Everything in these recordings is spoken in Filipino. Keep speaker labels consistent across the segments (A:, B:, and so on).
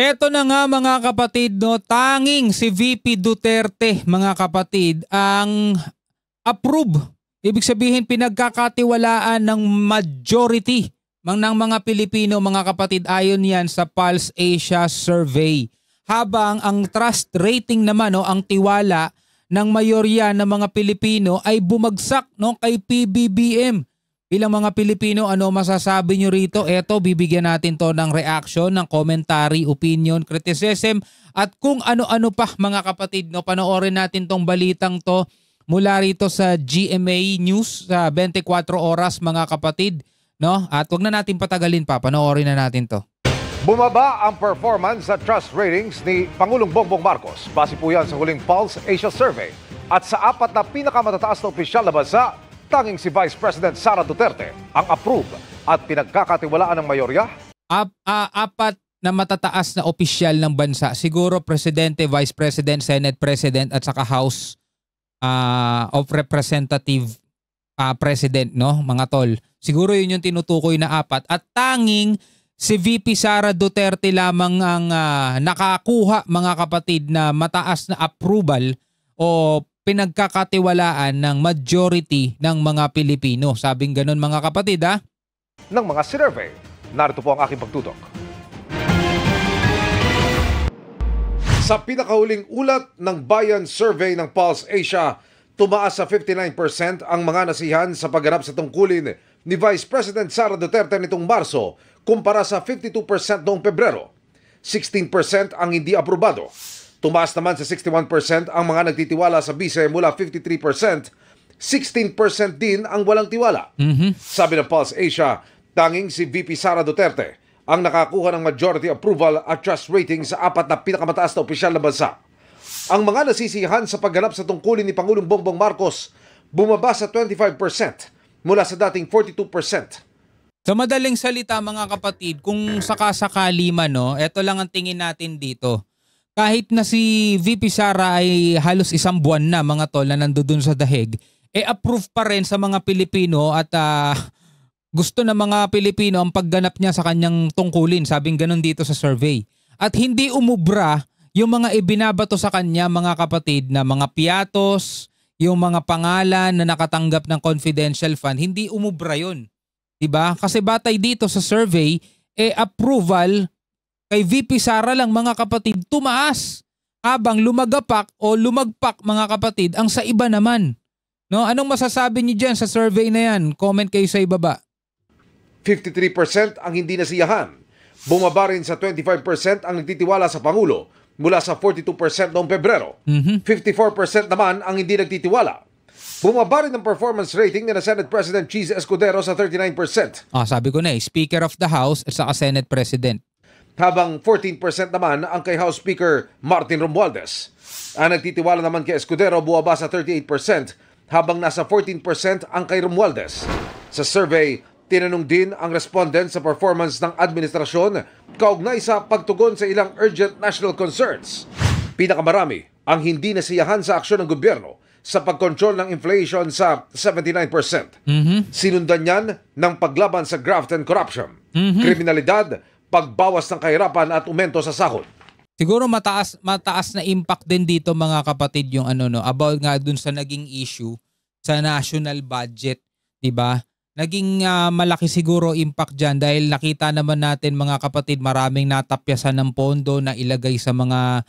A: Eto na nga mga kapatid, no, tanging si VP Duterte mga kapatid ang approve. Ibig sabihin pinagkakatiwalaan ng majority ng mga Pilipino mga kapatid ayon yan sa Pulse Asia Survey. Habang ang trust rating naman, no, ang tiwala ng mayorya ng mga Pilipino ay bumagsak, no, kay PBBM. Bilang mga Pilipino, ano masasabi nyo rito? Eto, bibigyan natin to ng reaction, ng commentary, opinion, criticism, at kung ano-ano pa mga kapatid. No? Panoorin natin tong balitang to mula rito sa GMA News sa 24 oras mga kapatid. No? At wag na natin patagalin pa, panoorin na natin to.
B: Bumaba ang performance sa trust ratings ni Pangulong Bongbong Marcos. Base po yan sa huling Pulse Asia Survey. At sa apat na pinakamatataas na opisyal na bansa, tanging si Vice President Sara Duterte ang approve at pinagkakatiwalaan ng mayorya.
A: Apat na matataas na opisyal ng bansa. Siguro Presidente, Vice President, Senate President at saka House of Representative President, no, mga tol. Siguro yun yung tinutukoy na apat. At tanging si VP Sara Duterte lamang ang nakakuha mga kapatid na mataas na approval o pinagkakatiwalaan ng majority ng mga Pilipino. Sabing ganun mga kapatid
B: ng mga survey. Narito po ang aking pagtutok. Sa pinakahuling ulat ng Bayan Survey ng Pulse Asia, tumaas sa 59% ang mga nasihan sa pagganap sa tungkulin ni Vice President Sara Duterte nitong Marso kumpara sa 52% noong Pebrero. 16% ang hindi aprobado. Tumaas naman sa 61% ang mga nagtitiwala sa bise mula 53%. 16% din ang walang tiwala. Sabi ng Pulse Asia, tanging si VP Sara Duterte ang nakakuha ng majority approval at trust rating sa apat na pinakamataas na opisyal na bansa. Ang mga nasisihan sa pagganap sa tungkulin ni Pangulong Bongbong Marcos bumaba sa 25% mula sa dating 42%.
A: Sa madaling salita mga kapatid, kung sakasakali man, no, eto lang ang tingin natin dito. Kahit na si VP Sara ay halos isang buwan na mga tol na nandoon sa dahig, approve pa rin sa mga Pilipino at gusto ng mga Pilipino ang pagganap niya sa kanyang tungkulin. Sabing ganun dito sa survey. At hindi umubra yung mga ibinabato sa kanya mga kapatid na mga piatos, yung mga pangalan na nakatanggap ng confidential fund, hindi umubra yun. Diba? Kasi batay dito sa survey, approval kay VP Sara lang mga kapatid tumaas. Habang lumagpak mga kapatid ang sa iba naman. No, anong masasabi niyo diyan sa survey na yan? Comment kayo sa ibaba.
B: 53% ang hindi nasiyahan. Bumaba rin sa 25% ang nagtitiwala sa Pangulo mula sa 42% noong Pebrero. 54% naman ang hindi nagtitiwala. Bumaba rin ang performance rating ni Senate President Cheese Escudero sa 39%.
A: Sabi ko na Speaker of the House at saka Senate President.
B: Habang 14% naman ang kay House Speaker Martin Romualdez. Ang nagtitiwala naman kay Escudero bumaba sa 38% habang nasa 14% ang kay Romualdez. Sa survey, tinanong din ang respondent sa performance ng administrasyon kaugnay sa pagtugon sa ilang urgent national concerns. Pinakamarami ang hindi nasiyahan sa aksyon ng gobyerno sa pagkontrol ng inflation sa 79%. Sinundan yan ng paglaban sa graft and corruption, kriminalidad, pagbawas ng kahirapan at aumento sa sahod.
A: Siguro mataas na impact din dito mga kapatid yung about nga dun sa naging issue sa national budget, 'di ba? Naging malaki siguro impact diyan dahil nakita naman natin mga kapatid maraming natapyasan ng pondo na ilagay sa mga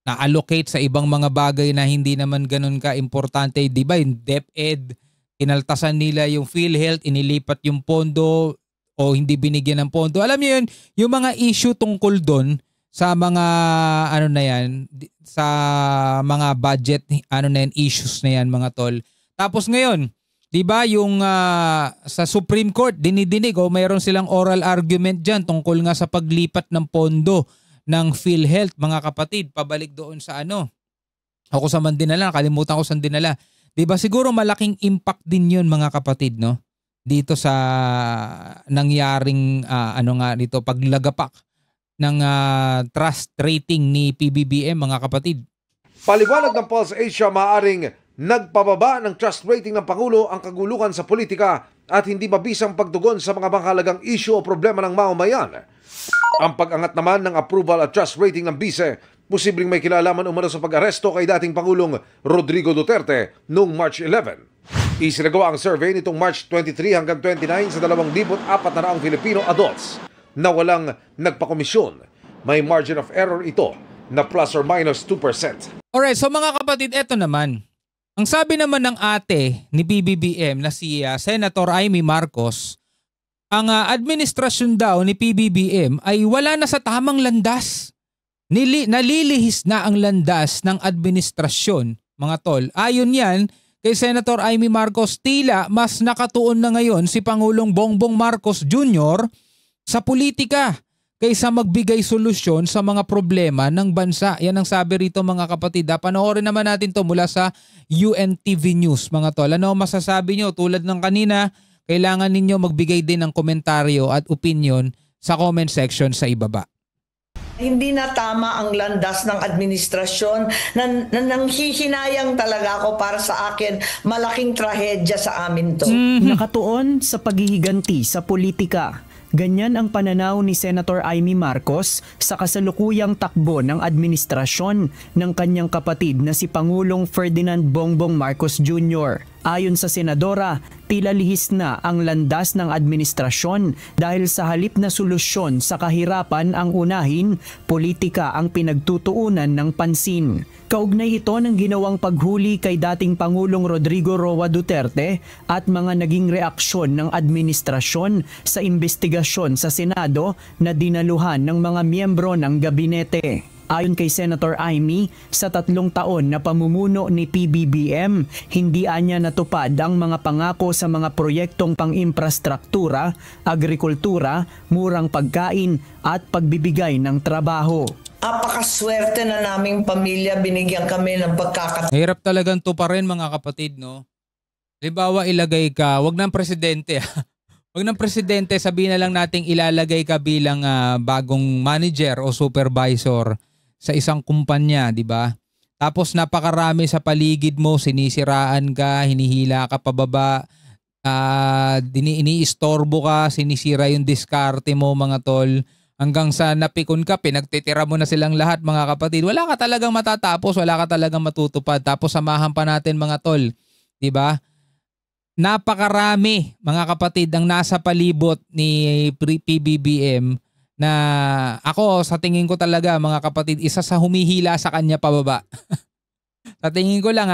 A: na-allocate sa ibang mga bagay na hindi naman ganun ka-importante, 'di ba? Yung DepEd, kinaltasan nila yung PhilHealth, inilipat yung pondo o hindi binigyan ng pondo. Alam niyo yun, yung mga issue tungkol doon sa mga sa mga budget issues na yan mga tol. Tapos ngayon, 'di ba yung sa Supreme Court dinidinig mayroon silang oral argument diyan tungkol nga sa paglipat ng pondo ng PhilHealth mga kapatid pabalik doon sa ako sa dinala, kalimutan ko saan dinala. 'Di ba siguro malaking impact din 'yun mga kapatid, no? Dito sa nangyaring dito paglagapak ng trust rating ni PBBM mga kapatid.
B: Paliwanag ng Pulse Asia, maaring nagpababa ng trust rating ng Pangulo ang kaguluhan sa politika at hindi mabisang pagtugon sa mga mahalagang issue o problema ng mamamayan. Ang pag-angat naman ng approval at trust rating ng BICE, posibleng may kinalaman umano sa pag-aresto kay dating Pangulong Rodrigo Duterte noong March 11. Isinagawa ang survey nitong March 23 hanggang 29 sa 2,400 Filipino adults na walang nagpakomisyon. May margin of error ito na plus or minus 2%.
A: Alright, so mga kapatid, eto naman. Ang sabi naman ng ate ni PBBM na si Senator Amy Marcos, ang administrasyon daw ni PBBM ay wala na sa tamang landas. Nalilihis na ang landas ng administrasyon, mga tol. Ayon yan kay Senator Amy Marcos, tila mas nakatuon na ngayon si Pangulong Bongbong Marcos Jr. sa politika kaysa magbigay solusyon sa mga problema ng bansa. Yan ang sabi rito mga kapatid. Panoorin naman natin to mula sa UNTV News mga tol. Ano masasabi nyo? Tulad ng kanina, kailangan ninyo magbigay din ng komentaryo at opinion sa comment section sa ibaba.
C: Hindi na tama ang landas ng administrasyon. Nanghihinayang talaga ako, para sa akin, malaking trahedya sa amin to.
D: Nakatuon sa paghihiganti sa politika. Ganyan ang pananaw ni Senator Amy Marcos sa kasalukuyang takbo ng administrasyon ng kanyang kapatid na si Pangulong Ferdinand Bongbong Marcos Jr. Ayon sa senadora, tila lihis na ang landas ng administrasyon dahil sa halip na solusyon sa kahirapan ang unahin, politika ang pinagtutuunan ng pansin. Kaugnay ito ng ginawang paghuli kay dating Pangulong Rodrigo Roa Duterte at mga naging reaksyon ng administrasyon sa investigasyon sa Senado na dinaluhan ng mga miyembro ng gabinete. Ayon kay Senator Amy, sa 3 taon na pamumuno ni PBBM, hindi anya natupad ang mga pangako sa mga proyektong pang-infrastruktura, agrikultura, murang pagkain at pagbibigay ng trabaho.
C: Apakaswerte na naming pamilya, binigyan kami ng pagkakataon.
A: Hirap talagang tuparin mga kapatid, no? Halimbawa ilagay ka, wag ng presidente. Wag ng presidente, sabihin na lang nating ilalagay ka bilang bagong manager o supervisor sa isang kumpanya, di ba? Tapos napakarami sa paligid mo, sinisiraan ka, hinihila ka pababa, iniistorbo ka, sinisira yung diskarte mo mga tol. Hanggang sa napikon ka, pinagtitira mo na silang lahat mga kapatid. Wala ka talagang matatapos, wala ka talagang matutupad. Tapos samahan pa natin mga tol, di ba? Napakarami mga kapatid ang nasa palibot ni PBBM na ako sa tingin ko talaga mga kapatid, isa sa humihila sa kanya pababa. Sa tingin ko lang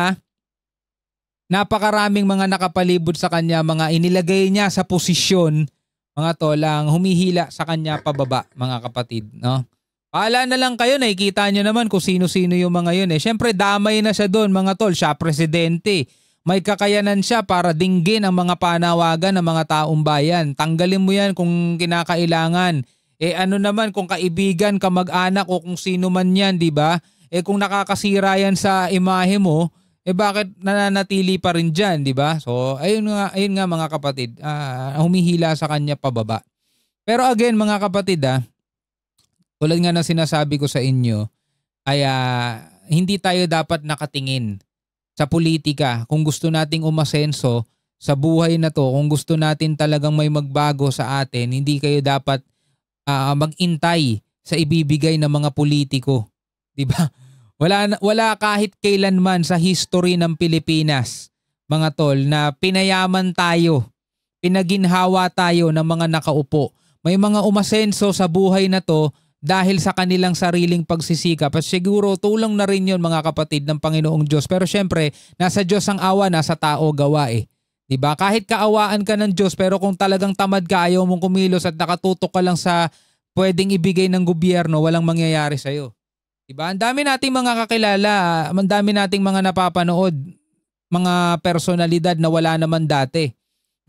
A: napakaraming mga nakapalibot sa kanya, mga inilagay niya sa posisyon, mga tolang humihila sa kanya pababa mga kapatid. No? Paala na lang kayo, nakikita nyo naman kung sino-sino yung mga yun. Siyempre damay na siya doon mga tol, siya presidente. May kakayanan siya para dinggin ang mga panawagan ng mga taong bayan. Tanggalin mo yan kung kinakailangan. Ano naman kung kaibigan, kamag-anak o kung sino man yan, di ba? Kung nakakasira yan sa imahe mo, bakit nananatili pa rin dyan, di ba? So, ayun nga mga kapatid, humihila sa kanya pababa. Pero again mga kapatid, tulad nga ng sinasabi ko sa inyo, ay hindi tayo dapat nakatingin sa politika. Kung gusto nating umasenso sa buhay na to, kung gusto natin talagang may magbago sa atin, hindi kayo dapat mag-intay sa ibibigay ng mga politiko. Diba? Wala kahit kailanman sa history ng Pilipinas, mga tol, na pinayaman tayo, pinaginhawa tayo ng mga nakaupo. May mga umasenso sa buhay na to dahil sa kanilang sariling pagsisikap. At siguro tulang na rin yun mga kapatid ng Panginoong Diyos. Pero syempre, nasa Diyos ang awa, nasa tao gawa Diba? Kahit kaawaan ka ng Diyos, pero kung talagang tamad ka, ayaw mong kumilos at nakatutok ka lang sa pwedeng ibigay ng gobyerno, walang mangyayari sa'yo. Diba? Ang dami nating mga kakilala, ang dami nating mga napapanood, mga personalidad na wala naman dati.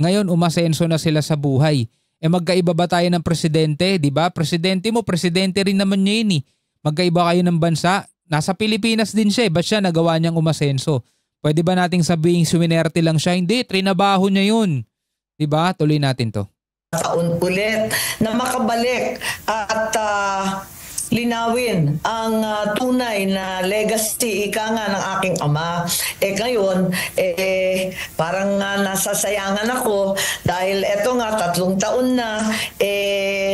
A: Ngayon, umasenso na sila sa buhay. Magkaiba ba tayo ng presidente? Diba? Presidente mo, presidente rin naman niya yun . Magkaiba kayo ng bansa. Nasa Pilipinas din siya . Ba't siya nagawa niyang umasenso? Pwede ba nating sabihin suminerte lang siya? Hindi, trinabaho niya yun. Diba? Tuloy natin to.
C: Taon ulit na makabalik at linawin ang tunay na legacy ika nga ng aking ama. Ngayon, parang nasasayangan ako dahil eto nga 3 taon na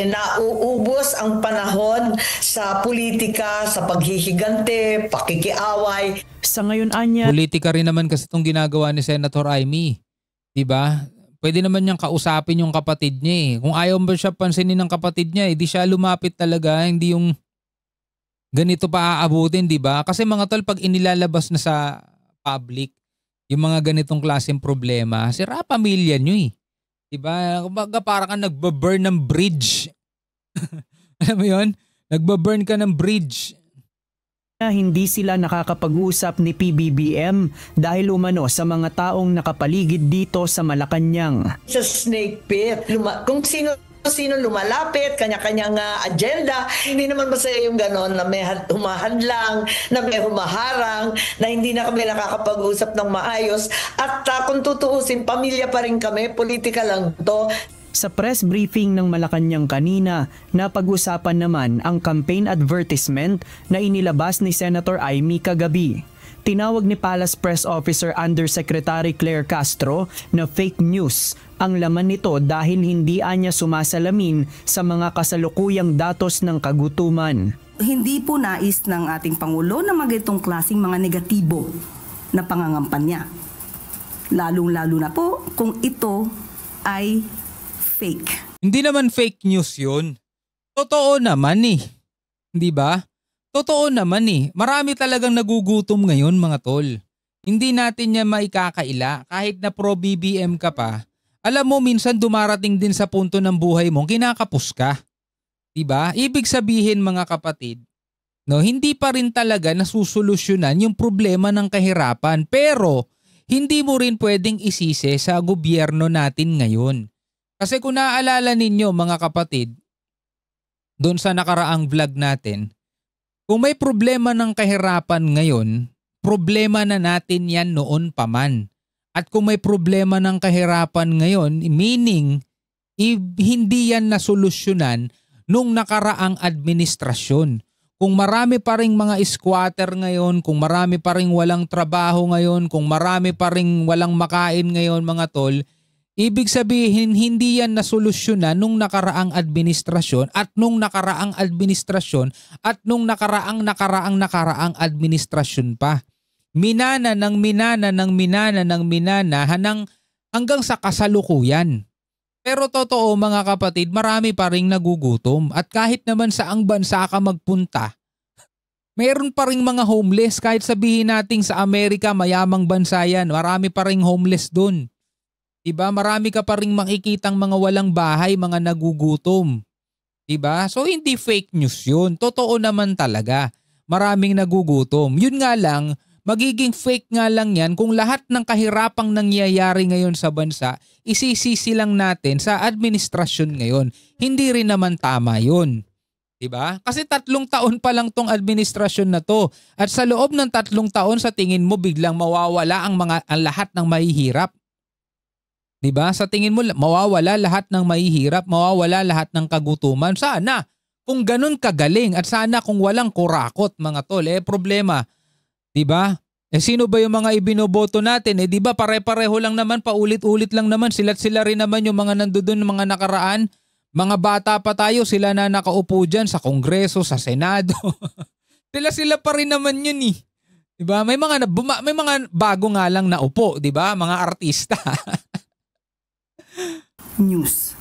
C: nauubos ang panahon sa politika, sa paghihigante, pakikiaway.
D: Sa ngayon anya,
A: Politika rin naman kasi itong ginagawa ni Senator Amy. Diba? Pwede naman niyang kausapin yung kapatid niya eh. Kung ayaw ba siya pansinin ng kapatid niya, di siya lumapit talaga, hindi yung ganito pa aabutin, diba? Kasi mga tol, pag inilalabas na sa public, yung mga ganitong klaseng problema, sira pamilya niyo eh. Diba? Kumbaga parang ka nagbaburn ng bridge. Alam mo yun? Nagbaburn ka ng bridge.
D: hindi sila nakakapag-usap ni PBBM dahil umano sa mga taong nakapaligid dito sa Malacanang.
C: Sa snake pit, kung sino lumalapit, kanya-kanyang agenda. Hindi naman masaya yung ganon na may humahadlang, na may humaharang, na hindi na kami nakakapag-usap ng maayos. At kung tutuusin, pamilya pa rin kami, politika lang to.
D: Sa press briefing ng Malacanang kanina, napag-usapan naman ang campaign advertisement na inilabas ni Senator Amy kagabi. Tinawag ni Palace Press Officer Undersecretary Claire Castro na fake news ang laman nito dahil hindi anya sumasalamin sa mga kasalukuyang datos ng kagutuman.
E: Hindi po nais ng ating Pangulo na magitong klaseng mga negatibo na pangangampanya. Lalong-lalo na po kung ito ay fake.
A: Hindi naman fake news yun. Totoo naman eh. Hindi ba? Totoo naman eh. Marami talagang nagugutom ngayon mga tol. Hindi natin niya maikakaila kahit na pro-BBM ka pa. Alam mo minsan dumarating din sa punto ng buhay mo kinakapos ka. Diba? Ibig sabihin mga kapatid, no, hindi pa rin talaga nasusolusyonan yung problema ng kahirapan. Pero hindi mo rin pwedeng isisi sa gobyerno natin ngayon. Kasi kung naaalala ninyo mga kapatid, doon sa nakaraang vlog natin, kung may problema ng kahirapan ngayon, problema na natin yan noon pa man. At kung may problema ng kahirapan ngayon, meaning hindi yan nasolusyonan nung nakaraang administrasyon. Kung marami pa ring mga squatter ngayon, kung marami pa ring walang trabaho ngayon, kung marami pa ring walang makain ngayon mga tol, ibig sabihin hindi yan nasolusyonan nung nakaraang administrasyon at nung nakaraang administrasyon at nung nakaraang administrasyon pa. Minana hanggang sa kasalukuyan. Pero totoo mga kapatid, marami pa ring nagugutom at kahit naman saang bansa ka magpunta, mayroon pa ring mga homeless. Kahit sabihin natin sa Amerika mayamang bansa yan, marami pa ring homeless dun. Diba? Marami ka pa ring makikitang mga walang bahay, mga nagugutom. Diba? So hindi fake news yun. Totoo naman talaga. Maraming nagugutom. Yun nga lang, magiging fake nga lang yan kung lahat ng kahirapang nangyayari ngayon sa bansa, isisisi lang natin sa administrasyon ngayon. Hindi rin naman tama yun. Diba? Kasi 3 taon pa lang tong administrasyon na to. At sa loob ng 3 taon, sa tingin mo biglang mawawala ang lahat ng mahihirap. Diba? Sa tingin mo mawawala lahat ng mahihirap, mawawala lahat ng kagutuman. Sana kung ganun kagaling at sana kung walang kurakot mga tol, problema. Diba? Sino ba yung mga ibinoboto natin? Diba pare-pareho lang naman, paulit-ulit lang naman, sila't sila rin naman yung mga nandoon, mga nakaraan. Mga bata pa tayo, sila na nakaupo dyan sa Kongreso, sa Senado. sila pa rin naman yun eh. Diba? May mga bago nga lang na upo, diba? Mga artista.
E: News.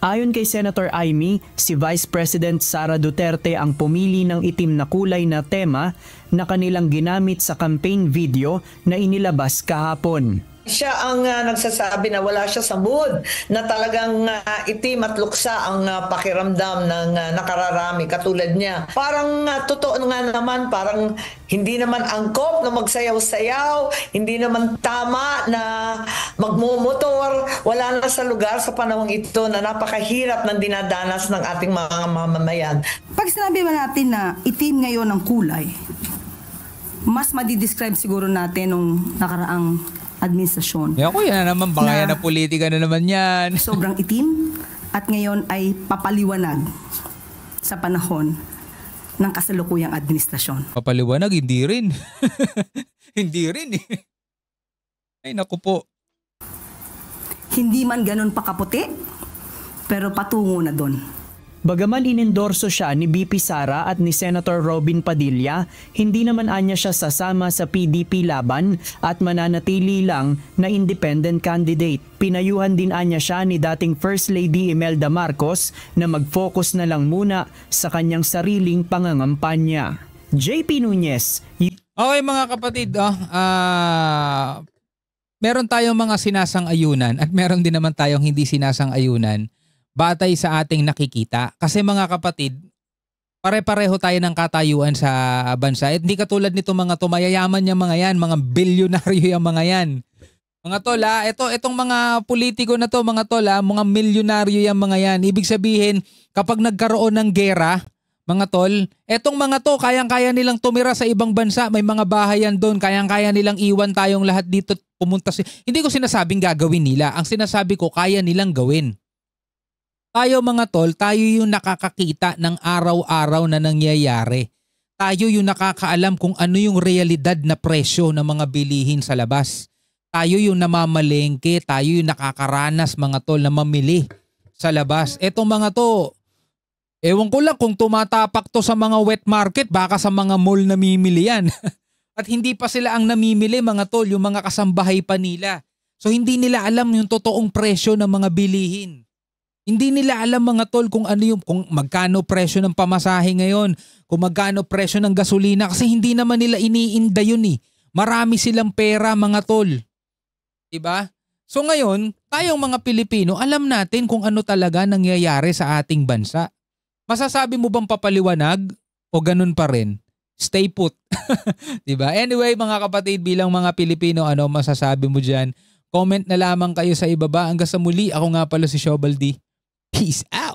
D: Ayon kay Senator Amy, si Vice President Sara Duterte ang pumili ng itim na kulay na tema na kanilang ginamit sa campaign video na inilabas kahapon.
C: Siya ang nagsasabi na wala siya sa mood, na talagang itim at luksa ang pakiramdam ng nakararami katulad niya. Parang totoo nga naman, parang hindi naman angkop na magsayaw-sayaw, hindi naman tama na magmumotor. Wala na sa lugar sa panahong ito na napakahirap ng dinadanas ng ating mga mamamayan.
E: Pag sinabi ba natin na itim ngayon ang kulay, mas madidescribe siguro natin nung nakaraang administrasyon.
A: Ako yan naman, baka yan na politika na naman yan.
E: Sobrang itim at ngayon ay papaliwanag sa panahon ng kasalukuyang administrasyon.
A: Papaliwanag, hindi rin. Hindi rin eh. Ay naku po.
E: Hindi man ganun pa kaputi, pero patungo na doon.
D: Bagaman inendorso siya ni BP Sara at ni Senator Robin Padilla, hindi naman anya siya sasama sa PDP laban at mananatili lang na independent candidate. Pinayuhan din anya siya ni dating First Lady Imelda Marcos na mag-focus na lang muna sa kanyang sariling pangangampanya. JP Nunez.
A: Okay mga kapatid, meron tayong mga sinasang-ayunan at meron din naman tayong hindi sinasang-ayunan batay sa ating nakikita. Kasi mga kapatid, pare-pareho tayo ng katayuan sa bansa. At hindi katulad nito mga mayayaman yung mga yan, mga bilyonaryo yung mga yan. Mga tol itong mga politiko na to mga tol mga milyonaryo yung mga yan. Ibig sabihin, kapag nagkaroon ng gera, mga tol, etong mga to, kayang-kaya nilang tumira sa ibang bansa, may mga bahayan doon, kayang-kaya nilang iwan tayong lahat dito, pumunta hindi ko sinasabing gagawin nila, ang sinasabi ko, kaya nilang gawin. Tayo mga tol, tayo yung nakakakita ng araw-araw na nangyayari. Tayo yung nakakaalam kung ano yung realidad na presyo ng mga bilihin sa labas. Tayo yung namamalengke, tayo yung nakakaranas mga tol na mamili sa labas. Etong mga to, ewan ko lang kung tumatapak to sa mga wet market, baka sa mga mall namimili yan. At hindi pa sila ang namimili mga tol, yung mga kasambahay pa nila. So hindi nila alam yung totoong presyo ng mga bilihin. Hindi nila alam mga tol kung magkano presyo ng pamasahe ngayon, kung magkano presyo ng gasolina kasi hindi naman nila iniinda yun eh. Marami silang pera mga tol. Diba? So ngayon, tayong mga Pilipino, alam natin kung ano talaga nangyayari sa ating bansa. Masasabi mo bang papaliwanag o ganun pa rin? Stay put. Diba? Anyway mga kapatid, bilang mga Pilipino, ano masasabi mo dyan? Comment na lamang kayo sa ibaba. Hanggang sa muli, ako nga pala si Shobaldi. Peace out!